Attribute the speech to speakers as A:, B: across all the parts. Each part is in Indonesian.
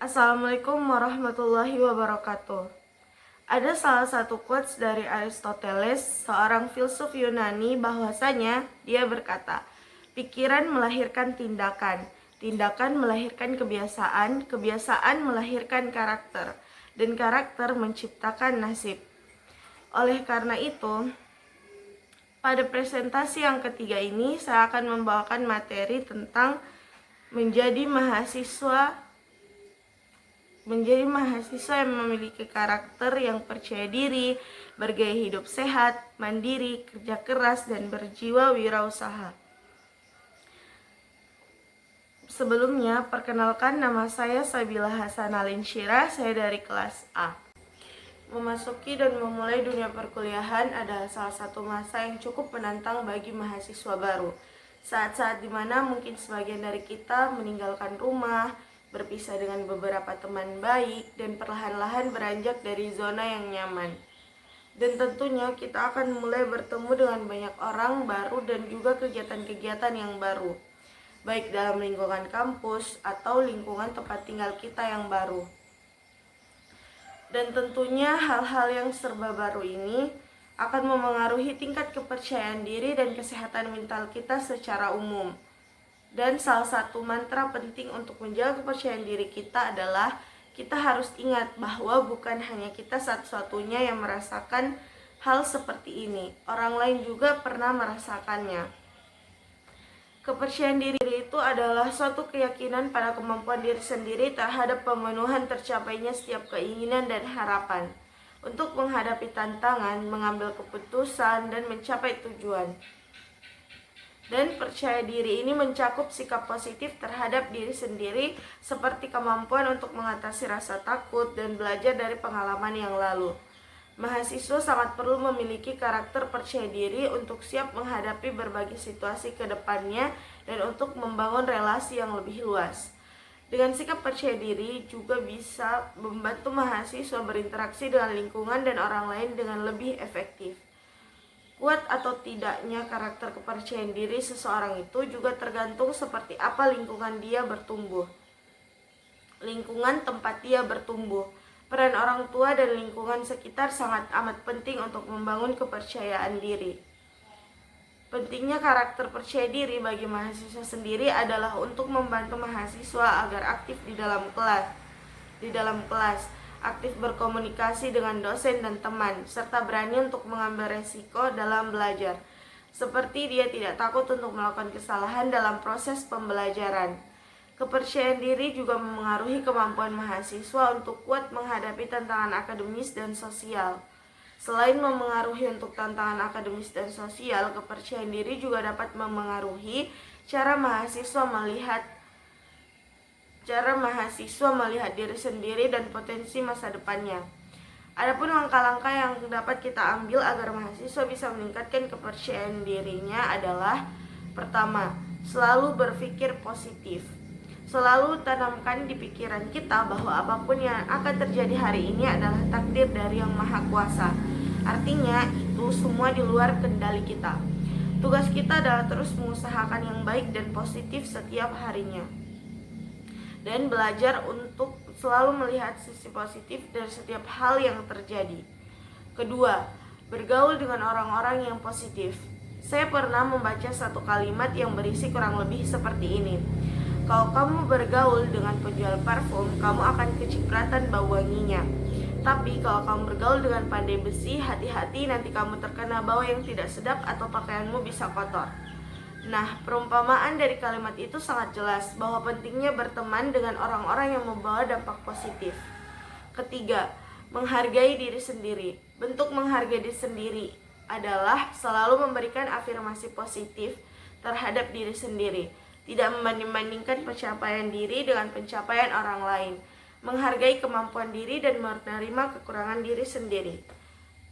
A: Assalamualaikum warahmatullahi wabarakatuh. Ada salah satu quotes dari Aristoteles, seorang filsuf Yunani, bahwasanya dia berkata, pikiran melahirkan tindakan, tindakan melahirkan kebiasaan, kebiasaan melahirkan karakter, dan karakter menciptakan nasib. Oleh karena itu, pada presentasi yang ketiga ini saya akan membawakan materi tentang menjadi mahasiswa yang memiliki karakter yang percaya diri, bergaya hidup sehat, mandiri, kerja keras, dan berjiwa wirausaha. Sebelumnya, perkenalkan, nama saya Sabila Hasanalinsyrah, saya dari kelas A. Memasuki dan memulai dunia perkuliahan adalah salah satu masa yang cukup menantang bagi mahasiswa baru. Saat-saat dimana mungkin sebagian dari kita meninggalkan rumah, berpisah dengan beberapa teman baik, dan perlahan-lahan beranjak dari zona yang nyaman. Dan tentunya kita akan mulai bertemu dengan banyak orang baru dan juga kegiatan-kegiatan yang baru, baik dalam lingkungan kampus atau lingkungan tempat tinggal kita yang baru. Dan tentunya hal-hal yang serba baru ini akan memengaruhi tingkat kepercayaan diri dan kesehatan mental kita secara umum. Dan salah satu mantra penting untuk menjaga kepercayaan diri kita adalah kita harus ingat bahwa bukan hanya kita satu-satunya yang merasakan hal seperti ini. Orang lain juga pernah merasakannya. Kepercayaan diri itu adalah suatu keyakinan pada kemampuan diri sendiri terhadap pemenuhan tercapainya setiap keinginan dan harapan untuk menghadapi tantangan, mengambil keputusan, dan mencapai tujuan. Dan percaya diri ini mencakup sikap positif terhadap diri sendiri seperti kemampuan untuk mengatasi rasa takut dan belajar dari pengalaman yang lalu. Mahasiswa sangat perlu memiliki karakter percaya diri untuk siap menghadapi berbagai situasi ke depannya dan untuk membangun relasi yang lebih luas. Dengan sikap percaya diri juga bisa membantu mahasiswa berinteraksi dengan lingkungan dan orang lain dengan lebih efektif. Kuat atau tidaknya karakter kepercayaan diri seseorang itu juga tergantung seperti apa lingkungan dia bertumbuh. Lingkungan tempat dia bertumbuh. Peran orang tua dan lingkungan sekitar sangat amat penting untuk membangun kepercayaan diri. Pentingnya karakter percaya diri bagi mahasiswa sendiri adalah untuk membantu mahasiswa agar aktif di dalam kelas, aktif berkomunikasi dengan dosen dan teman, serta berani untuk mengambil resiko dalam belajar. Seperti dia tidak takut untuk melakukan kesalahan dalam proses pembelajaran. Kepercayaan diri juga memengaruhi kemampuan mahasiswa untuk kuat menghadapi tantangan akademis dan sosial. Selain memengaruhi untuk tantangan akademis dan sosial, kepercayaan diri juga dapat memengaruhi cara mahasiswa melihat diri sendiri dan potensi masa depannya. Adapun langkah-langkah yang dapat kita ambil agar mahasiswa bisa meningkatkan kepercayaan dirinya adalah: pertama, selalu berpikir positif. Selalu tanamkan di pikiran kita bahwa apapun yang akan terjadi hari ini adalah takdir dari Yang Maha Kuasa. Artinya, itu semua di luar kendali kita. Tugas kita adalah terus mengusahakan yang baik dan positif setiap harinya, dan belajar untuk selalu melihat sisi positif dari setiap hal yang terjadi. Kedua, bergaul dengan orang-orang yang positif. Saya pernah membaca satu kalimat yang berisi kurang lebih seperti ini: kalau kamu bergaul dengan penjual parfum, kamu akan kecipratan bau wanginya. Tapi kalau kamu bergaul dengan pandai besi, hati-hati nanti kamu terkena bau yang tidak sedap atau pakaianmu bisa kotor. Nah, perumpamaan dari kalimat itu sangat jelas bahwa pentingnya berteman dengan orang-orang yang membawa dampak positif. Ketiga, menghargai diri sendiri. Bentuk menghargai diri sendiri adalah selalu memberikan afirmasi positif terhadap diri sendiri, tidak membanding-bandingkan pencapaian diri dengan pencapaian orang lain, menghargai kemampuan diri dan menerima kekurangan diri sendiri.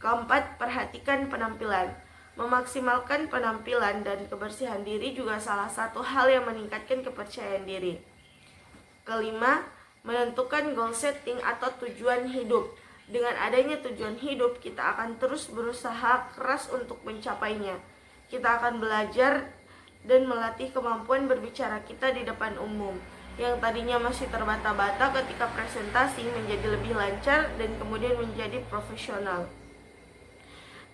A: Keempat, perhatikan penampilan. Memaksimalkan penampilan dan kebersihan diri juga salah satu hal yang meningkatkan kepercayaan diri. Kelima, menentukan goal setting atau tujuan hidup. Dengan adanya tujuan hidup, kita akan terus berusaha keras untuk mencapainya. Kita akan belajar dan melatih kemampuan berbicara kita di depan umum. yang tadinya masih terbata-bata ketika presentasi menjadi lebih lancar dan kemudian menjadi profesional.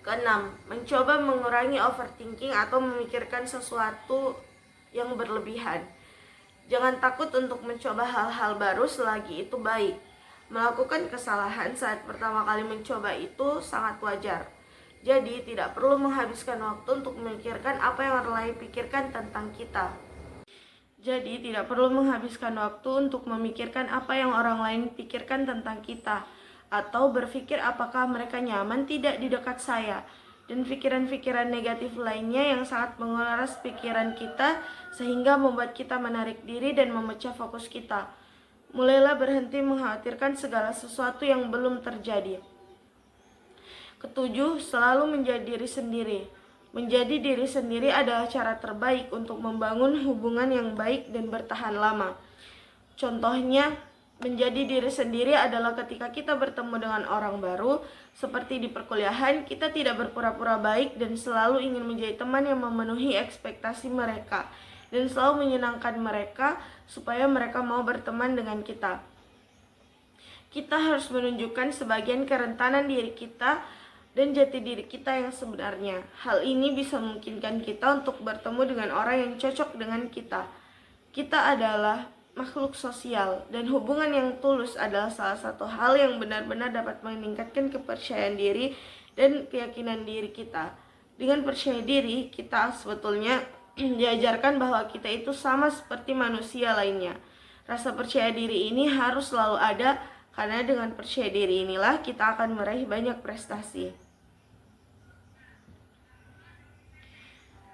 A: Keenam, mencoba mengurangi overthinking atau memikirkan sesuatu yang berlebihan. Jangan takut untuk mencoba hal-hal baru selagi itu baik. Melakukan kesalahan saat pertama kali mencoba itu sangat wajar. Jadi tidak perlu menghabiskan waktu untuk memikirkan apa yang orang lain pikirkan tentang kita. Jadi tidak perlu menghabiskan waktu untuk memikirkan apa yang orang lain pikirkan tentang kita, atau berpikir apakah mereka nyaman tidak di dekat saya, dan pikiran-pikiran negatif lainnya yang sangat menguras pikiran kita sehingga membuat kita menarik diri dan memecah fokus kita. Mulailah berhenti mengkhawatirkan segala sesuatu yang belum terjadi. Ketujuh, selalu menjadi diri sendiri. Menjadi diri sendiri adalah cara terbaik untuk membangun hubungan yang baik dan bertahan lama. Contohnya, menjadi diri sendiri adalah ketika kita bertemu dengan orang baru, seperti di perkuliahan, kita tidak berpura-pura baik dan selalu ingin menjadi teman yang memenuhi ekspektasi mereka, dan selalu menyenangkan mereka supaya mereka mau berteman dengan kita. Kita harus menunjukkan sebagian kerentanan diri kita dan jati diri kita yang sebenarnya. Hal ini bisa memungkinkan kita untuk bertemu dengan orang yang cocok dengan kita. Kita adalah makhluk sosial, dan hubungan yang tulus adalah salah satu hal yang benar-benar dapat meningkatkan kepercayaan diri dan keyakinan diri kita. Dengan percaya diri, kita sebetulnya diajarkan bahwa kita itu sama seperti manusia lainnya. Rasa percaya diri ini harus selalu ada, karena dengan percaya diri inilah kita akan meraih banyak prestasi.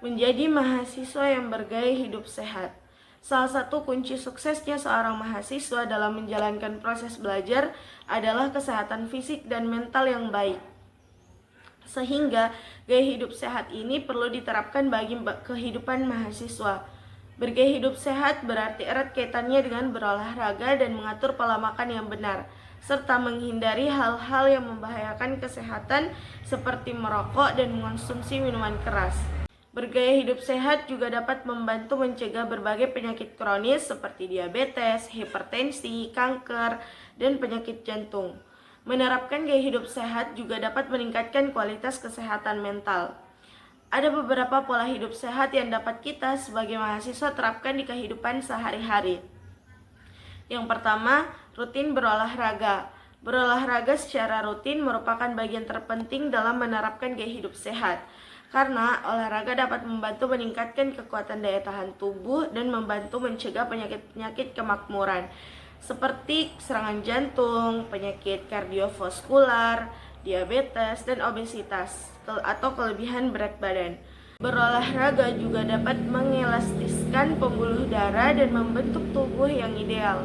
A: Menjadi mahasiswa yang bergaya hidup sehat. Salah satu kunci suksesnya seorang mahasiswa dalam menjalankan proses belajar adalah kesehatan fisik dan mental yang baik. Sehingga gaya hidup sehat ini perlu diterapkan bagi kehidupan mahasiswa. Bergaya hidup sehat berarti erat kaitannya dengan berolahraga dan mengatur pola makan yang benar, serta menghindari hal-hal yang membahayakan kesehatan seperti merokok dan mengonsumsi minuman keras. Bergaya hidup sehat juga dapat membantu mencegah berbagai penyakit kronis seperti diabetes, hipertensi, kanker, dan penyakit jantung. Menerapkan gaya hidup sehat juga dapat meningkatkan kualitas kesehatan mental. Ada beberapa pola hidup sehat yang dapat kita sebagai mahasiswa terapkan di kehidupan sehari-hari. Yang pertama, rutin berolahraga. Berolahraga secara rutin merupakan bagian terpenting dalam menerapkan gaya hidup sehat, karena olahraga dapat membantu meningkatkan kekuatan daya tahan tubuh dan membantu mencegah penyakit-penyakit kemakmuran seperti serangan jantung, penyakit kardiovaskular, diabetes, dan obesitas atau kelebihan berat badan. Berolahraga juga dapat mengelastiskan pembuluh darah dan membentuk tubuh yang ideal.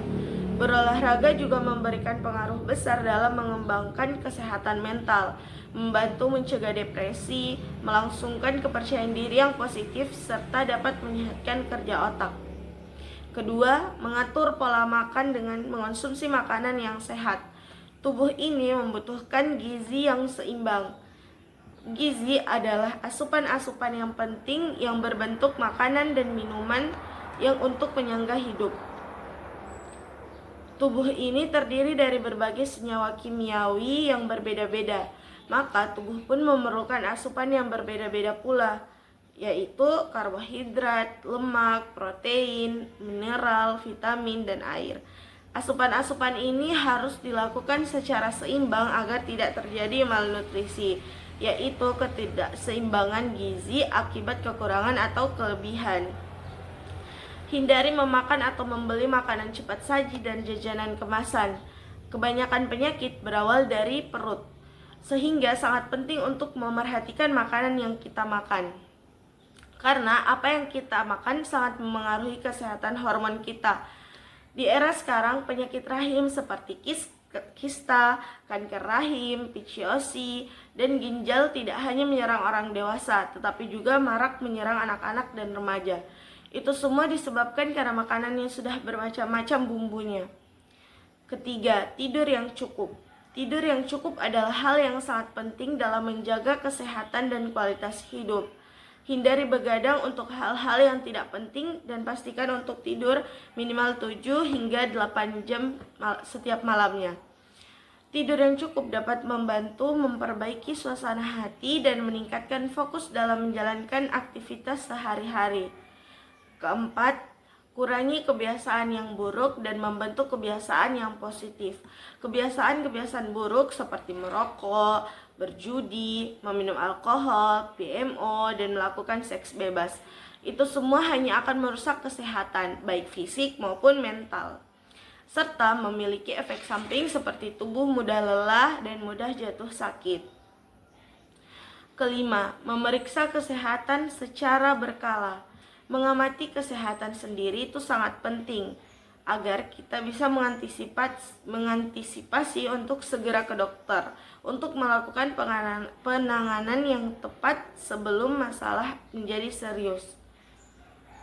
A: Berolahraga juga memberikan pengaruh besar dalam mengembangkan kesehatan mental, membantu mencegah depresi, melangsungkan kepercayaan diri yang positif, serta dapat menyehatkan kerja otak. Kedua, mengatur pola makan dengan mengonsumsi makanan yang sehat. Tubuh ini membutuhkan gizi yang seimbang. Gizi adalah asupan-asupan yang penting yang berbentuk makanan dan minuman yang untuk penyangga hidup. Tubuh ini terdiri dari berbagai senyawa kimiawi yang berbeda-beda, maka tubuh pun memerlukan asupan yang berbeda-beda pula, yaitu karbohidrat, lemak, protein, mineral, vitamin, dan air. Asupan-asupan ini harus dilakukan secara seimbang agar tidak terjadi malnutrisi, yaitu ketidakseimbangan gizi akibat kekurangan atau kelebihan. Hindari memakan atau membeli makanan cepat saji dan jajanan kemasan. Kebanyakan penyakit berawal dari perut, sehingga sangat penting untuk memerhatikan makanan yang kita makan. Karena apa yang kita makan sangat memengaruhi kesehatan hormon kita. Di era sekarang, penyakit rahim seperti kista, kanker rahim, PCOS, dan ginjal tidak hanya menyerang orang dewasa, tetapi juga marak menyerang anak-anak dan remaja. Itu semua disebabkan karena makanan yang sudah bermacam-macam bumbunya. Ketiga, tidur yang cukup. Tidur yang cukup adalah hal yang sangat penting dalam menjaga kesehatan dan kualitas hidup. Hindari begadang untuk hal-hal yang tidak penting dan pastikan untuk tidur minimal 7 hingga 8 jam setiap malamnya. Tidur yang cukup dapat membantu memperbaiki suasana hati dan meningkatkan fokus dalam menjalankan aktivitas sehari-hari. Keempat, kurangi kebiasaan yang buruk dan membentuk kebiasaan yang positif. Kebiasaan-kebiasaan buruk seperti merokok, berjudi, meminum alkohol, PMO, dan melakukan seks bebas. Itu semua hanya akan merusak kesehatan, baik fisik maupun mental, serta memiliki efek samping seperti tubuh mudah lelah dan mudah jatuh sakit. Kelima, memeriksa kesehatan secara berkala. Mengamati kesehatan sendiri itu sangat penting agar kita bisa mengantisipasi untuk segera ke dokter untuk melakukan penanganan yang tepat sebelum masalah menjadi serius.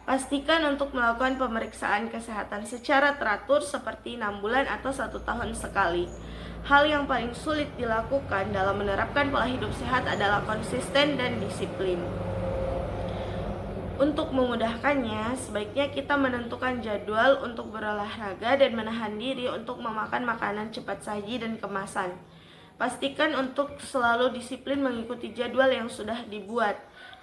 A: Pastikan untuk melakukan pemeriksaan kesehatan secara teratur seperti 6 bulan atau 1 tahun sekali. Hal yang paling sulit dilakukan dalam menerapkan pola hidup sehat adalah konsisten dan disiplin. Untuk memudahkannya, sebaiknya kita menentukan jadwal untuk berolahraga dan menahan diri untuk memakan makanan cepat saji dan kemasan. Pastikan untuk selalu disiplin mengikuti jadwal yang sudah dibuat.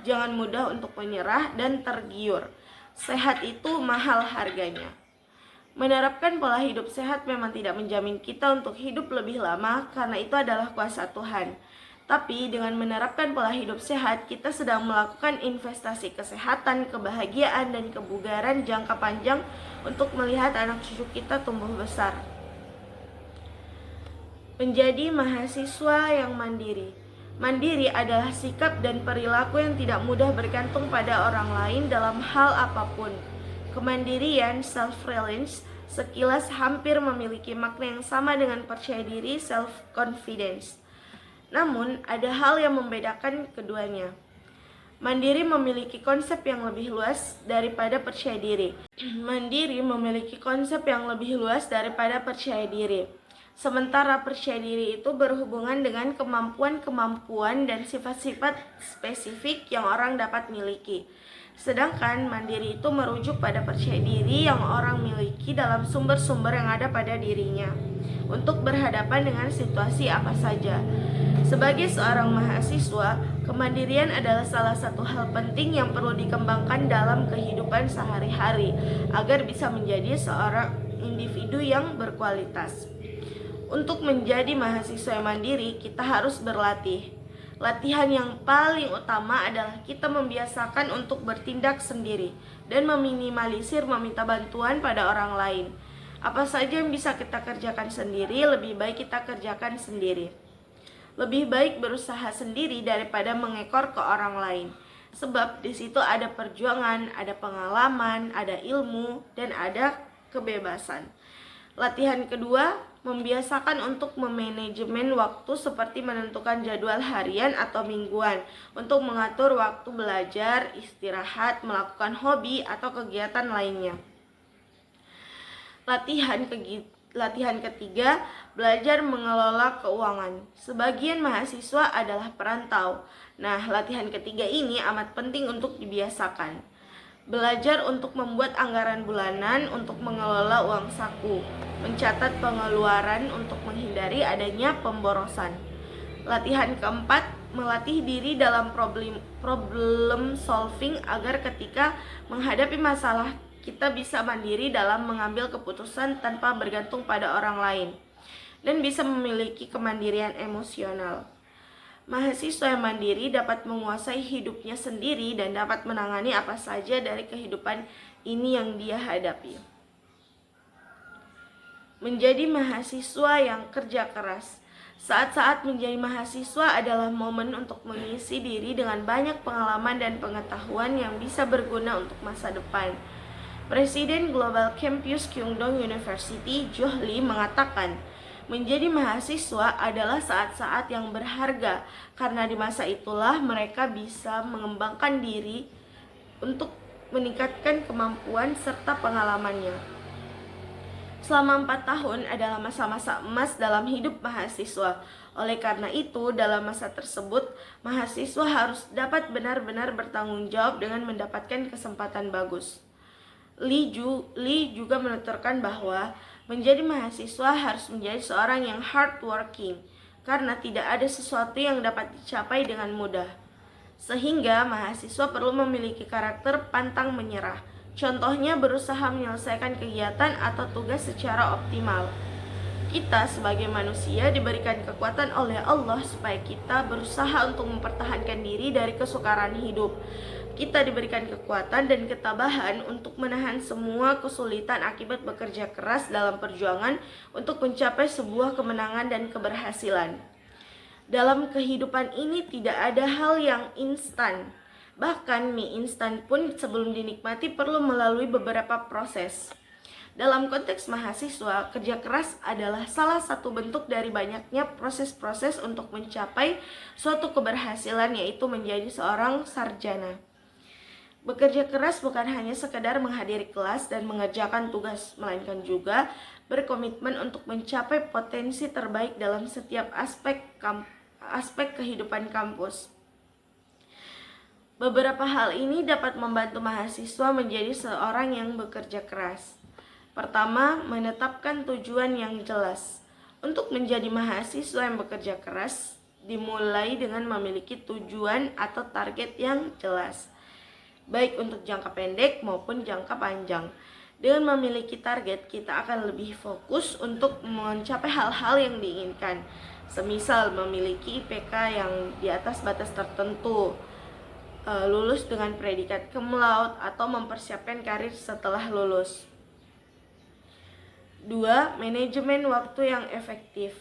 A: Jangan mudah untuk menyerah dan tergiur. Sehat itu mahal harganya. Menerapkan pola hidup sehat memang tidak menjamin kita untuk hidup lebih lama karena itu adalah kuasa Tuhan. Tapi dengan menerapkan pola hidup sehat, kita sedang melakukan investasi kesehatan, kebahagiaan, dan kebugaran jangka panjang untuk melihat anak cucu kita tumbuh besar. Menjadi mahasiswa yang mandiri. Mandiri adalah sikap dan perilaku yang tidak mudah bergantung pada orang lain dalam hal apapun. Kemandirian, self-reliance, sekilas hampir memiliki makna yang sama dengan percaya diri, self-confidence. Namun, ada hal yang membedakan keduanya. Mandiri memiliki konsep yang lebih luas daripada percaya diri. Mandiri memiliki konsep yang lebih luas daripada percaya diri. Sementara percaya diri itu berhubungan dengan kemampuan-kemampuan dan sifat-sifat spesifik yang orang dapat miliki. Sedangkan mandiri itu merujuk pada percaya diri yang orang miliki dalam sumber-sumber yang ada pada dirinya untuk berhadapan dengan situasi apa saja. Sebagai seorang mahasiswa, kemandirian adalah salah satu hal penting yang perlu dikembangkan dalam kehidupan sehari-hari agar bisa menjadi seorang individu yang berkualitas. Untuk menjadi mahasiswa yang mandiri, kita harus berlatih. Latihan yang paling utama adalah kita membiasakan untuk bertindak sendiri dan meminimalisir meminta bantuan pada orang lain. Apa saja yang bisa kita kerjakan sendiri, lebih baik kita kerjakan sendiri. Lebih baik berusaha sendiri daripada mengekor ke orang lain. Sebab di situ ada perjuangan, ada pengalaman, ada ilmu, dan ada kebebasan. Latihan kedua, membiasakan untuk memanajemen waktu seperti menentukan jadwal harian atau mingguan untuk mengatur waktu belajar, istirahat, melakukan hobi, atau kegiatan lainnya. Latihan ketiga, belajar mengelola keuangan. Sebagian mahasiswa adalah perantau. Nah, latihan ketiga ini amat penting untuk dibiasakan. Belajar untuk membuat anggaran bulanan untuk mengelola uang saku, mencatat pengeluaran untuk menghindari adanya pemborosan. Latihan keempat, melatih diri dalam problem solving agar ketika menghadapi masalah kita bisa mandiri dalam mengambil keputusan tanpa bergantung pada orang lain dan bisa memiliki kemandirian emosional. Mahasiswa yang mandiri dapat menguasai hidupnya sendiri dan dapat menangani apa saja dari kehidupan ini yang dia hadapi. Menjadi mahasiswa yang kerja keras. Saat-saat menjadi mahasiswa adalah momen untuk mengisi diri dengan banyak pengalaman dan pengetahuan yang bisa berguna untuk masa depan. Presiden Global Campus Kyungdong University, Joh Lee, mengatakan, menjadi mahasiswa adalah saat-saat yang berharga karena di masa itulah mereka bisa mengembangkan diri untuk meningkatkan kemampuan serta pengalamannya. Selama 4 tahun adalah masa-masa emas dalam hidup mahasiswa. Oleh karena itu, dalam masa tersebut, mahasiswa harus dapat benar-benar bertanggung jawab dengan mendapatkan kesempatan bagus. Lee juga menuturkan bahwa menjadi mahasiswa harus menjadi seorang yang hardworking, karena tidak ada sesuatu yang dapat dicapai dengan mudah. Sehingga mahasiswa perlu memiliki karakter pantang menyerah. Contohnya berusaha menyelesaikan kegiatan atau tugas secara optimal. Kita sebagai manusia diberikan kekuatan oleh Allah supaya kita berusaha untuk mempertahankan diri dari kesukaran hidup. Kita diberikan kekuatan dan ketabahan untuk menahan semua kesulitan akibat bekerja keras dalam perjuangan untuk mencapai sebuah kemenangan dan keberhasilan. Dalam kehidupan ini tidak ada hal yang instan. Bahkan mie instan pun sebelum dinikmati perlu melalui beberapa proses. Dalam konteks mahasiswa, kerja keras adalah salah satu bentuk dari banyaknya proses-proses untuk mencapai suatu keberhasilan, yaitu menjadi seorang sarjana. Bekerja keras bukan hanya sekedar menghadiri kelas dan mengerjakan tugas, melainkan juga berkomitmen untuk mencapai potensi terbaik dalam setiap aspek kehidupan kampus. Beberapa hal ini dapat membantu mahasiswa menjadi seorang yang bekerja keras. Pertama, menetapkan tujuan yang jelas. Untuk menjadi mahasiswa yang bekerja keras, dimulai dengan memiliki tujuan atau target yang jelas, baik untuk jangka pendek maupun jangka panjang. Dengan memiliki target, kita akan lebih fokus untuk mencapai hal-hal yang diinginkan. Semisal memiliki IPK yang di atas batas tertentu, lulus dengan predikat cum laude, atau mempersiapkan karir setelah lulus. 2. Manajemen waktu yang efektif.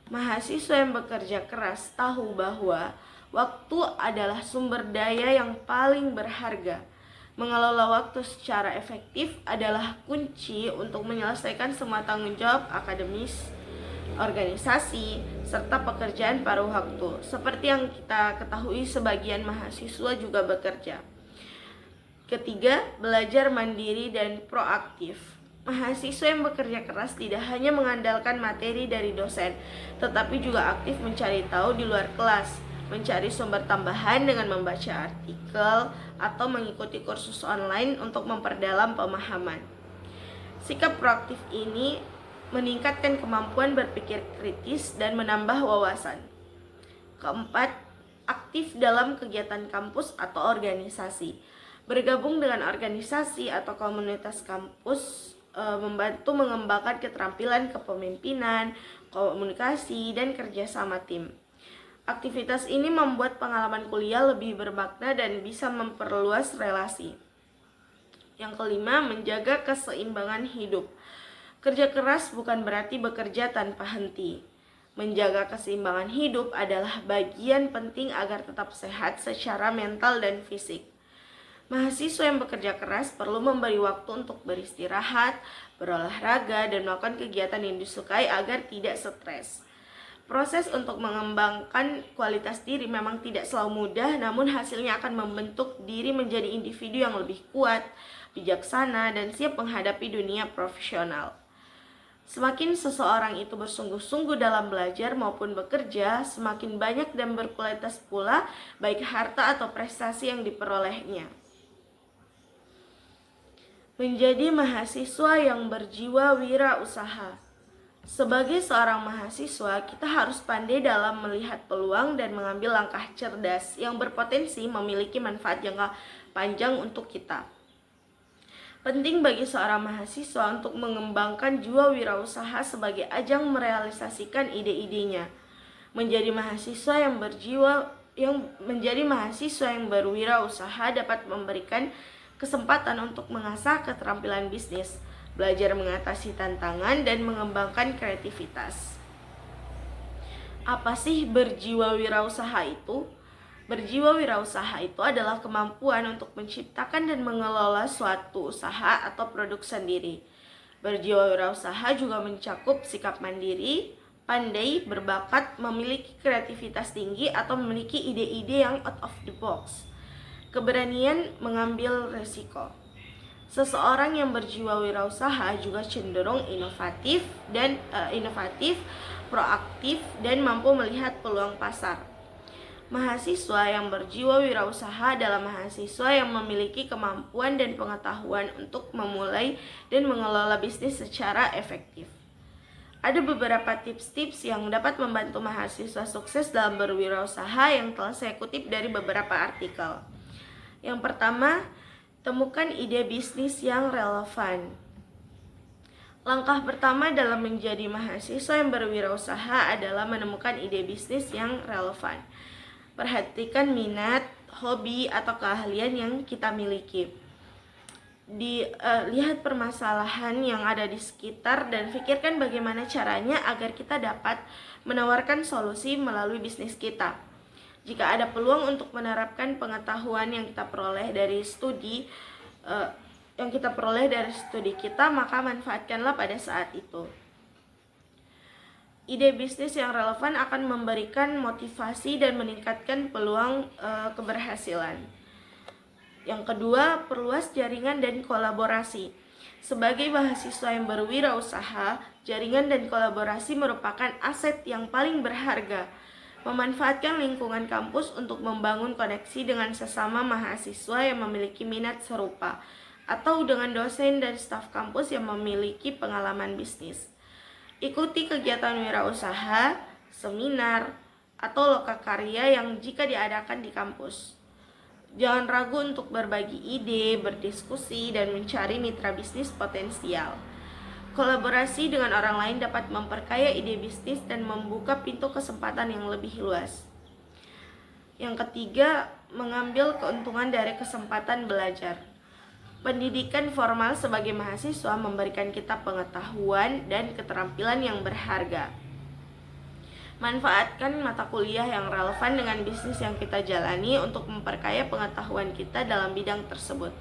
A: Mahasiswa yang bekerja keras tahu bahwa waktu adalah sumber daya yang paling berharga. Mengelola waktu secara efektif adalah kunci untuk menyelesaikan semua tanggung jawab akademis, organisasi, serta pekerjaan paruh waktu. Seperti yang kita ketahui, sebagian mahasiswa juga bekerja. Ketiga, belajar mandiri dan proaktif. Mahasiswa yang bekerja keras tidak hanya mengandalkan materi dari dosen, tetapi juga aktif mencari tahu di luar kelas, mencari sumber tambahan dengan membaca artikel atau mengikuti kursus online untuk memperdalam pemahaman. Sikap proaktif ini meningkatkan kemampuan berpikir kritis dan menambah wawasan. Keempat, aktif dalam kegiatan kampus atau organisasi. Bergabung dengan organisasi atau komunitas kampus membantu mengembangkan keterampilan kepemimpinan, komunikasi, dan kerjasama tim. Aktivitas ini membuat pengalaman kuliah lebih bermakna dan bisa memperluas relasi. Yang kelima, menjaga keseimbangan hidup. Kerja keras bukan berarti bekerja tanpa henti. Menjaga keseimbangan hidup adalah bagian penting agar tetap sehat secara mental dan fisik. Mahasiswa yang bekerja keras perlu memberi waktu untuk beristirahat, berolahraga, dan melakukan kegiatan yang disukai agar tidak stres. Proses untuk mengembangkan kualitas diri memang tidak selalu mudah, namun hasilnya akan membentuk diri menjadi individu yang lebih kuat, bijaksana, dan siap menghadapi dunia profesional. Semakin seseorang itu bersungguh-sungguh dalam belajar maupun bekerja, semakin banyak dan berkualitas pula baik harta atau prestasi yang diperolehnya. Menjadi mahasiswa yang berjiwa wirausaha. Sebagai seorang mahasiswa, kita harus pandai dalam melihat peluang dan mengambil langkah cerdas yang berpotensi memiliki manfaat jangka panjang untuk kita. Penting bagi seorang mahasiswa untuk mengembangkan jiwa wirausaha sebagai ajang merealisasikan ide-idenya. Menjadi mahasiswa yang berwirausaha dapat memberikan kesempatan untuk mengasah keterampilan bisnis, belajar mengatasi tantangan, dan mengembangkan kreativitas. Apa sih berjiwa wirausaha itu? Berjiwa wirausaha itu adalah kemampuan untuk menciptakan dan mengelola suatu usaha atau produk sendiri. Berjiwa wirausaha juga mencakup sikap mandiri, pandai, berbakat, memiliki kreativitas tinggi, atau memiliki ide-ide yang out of the box. Keberanian mengambil resiko. Seseorang yang berjiwa wirausaha juga cenderung inovatif, proaktif, dan mampu melihat peluang pasar. Mahasiswa yang berjiwa wirausaha adalah mahasiswa yang memiliki kemampuan dan pengetahuan untuk memulai dan mengelola bisnis secara efektif. Ada beberapa tips-tips yang dapat membantu mahasiswa sukses dalam berwirausaha yang telah saya kutip dari beberapa artikel. Yang pertama, temukan ide bisnis yang relevan. Langkah pertama dalam menjadi mahasiswa yang berwirausaha adalah menemukan ide bisnis yang relevan. Perhatikan minat, hobi, atau keahlian yang kita miliki. Lihat permasalahan yang ada di sekitar dan pikirkan bagaimana caranya agar kita dapat menawarkan solusi melalui bisnis kita. Jika ada peluang untuk menerapkan pengetahuan yang kita peroleh dari studi kita, maka manfaatkanlah pada saat itu. Ide bisnis yang relevan akan memberikan motivasi dan meningkatkan peluang keberhasilan. Yang kedua, perluas jaringan dan kolaborasi. Sebagai mahasiswa yang berwirausaha, jaringan dan kolaborasi merupakan aset yang paling berharga. Memanfaatkan lingkungan kampus untuk membangun koneksi dengan sesama mahasiswa yang memiliki minat serupa, atau dengan dosen dan staf kampus yang memiliki pengalaman bisnis. Ikuti kegiatan wirausaha, seminar, atau lokakarya yang jika diadakan di kampus. Jangan ragu untuk berbagi ide, berdiskusi, dan mencari mitra bisnis potensial. Kolaborasi dengan orang lain dapat memperkaya ide bisnis dan membuka pintu kesempatan yang lebih luas. Yang ketiga, mengambil keuntungan dari kesempatan belajar. Pendidikan formal sebagai mahasiswa memberikan kita pengetahuan dan keterampilan yang berharga. Manfaatkan mata kuliah yang relevan dengan bisnis yang kita jalani untuk memperkaya pengetahuan kita dalam bidang tersebut.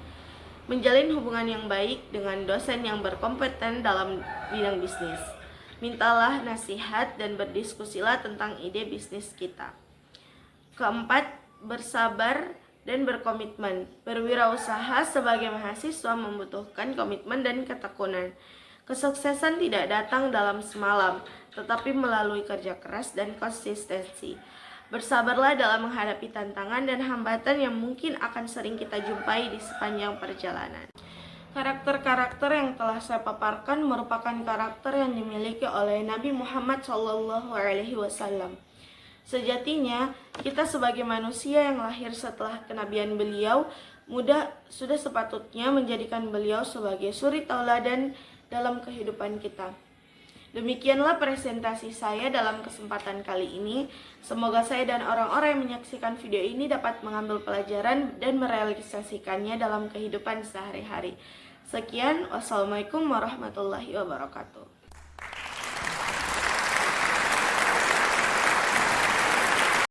A: Menjalin hubungan yang baik dengan dosen yang berkompeten dalam bidang bisnis. Mintalah nasihat dan berdiskusilah tentang ide bisnis kita. Keempat, bersabar dan berkomitmen. Berwirausaha sebagai mahasiswa membutuhkan komitmen dan ketekunan. Kesuksesan tidak datang dalam semalam, tetapi melalui kerja keras dan konsistensi. Bersabarlah dalam menghadapi tantangan dan hambatan yang mungkin akan sering kita jumpai di sepanjang perjalanan. Karakter-karakter yang telah saya paparkan merupakan karakter yang dimiliki oleh Nabi Muhammad SAW. Sejatinya, kita sebagai manusia yang lahir setelah kenabian beliau, sudah sepatutnya menjadikan beliau sebagai suri tauladan dalam kehidupan kita. Demikianlah presentasi saya dalam kesempatan kali ini. Semoga saya dan orang-orang yang menyaksikan video ini dapat mengambil pelajaran dan merealisasikannya dalam kehidupan sehari-hari. Sekian, wassalamualaikum warahmatullahi wabarakatuh.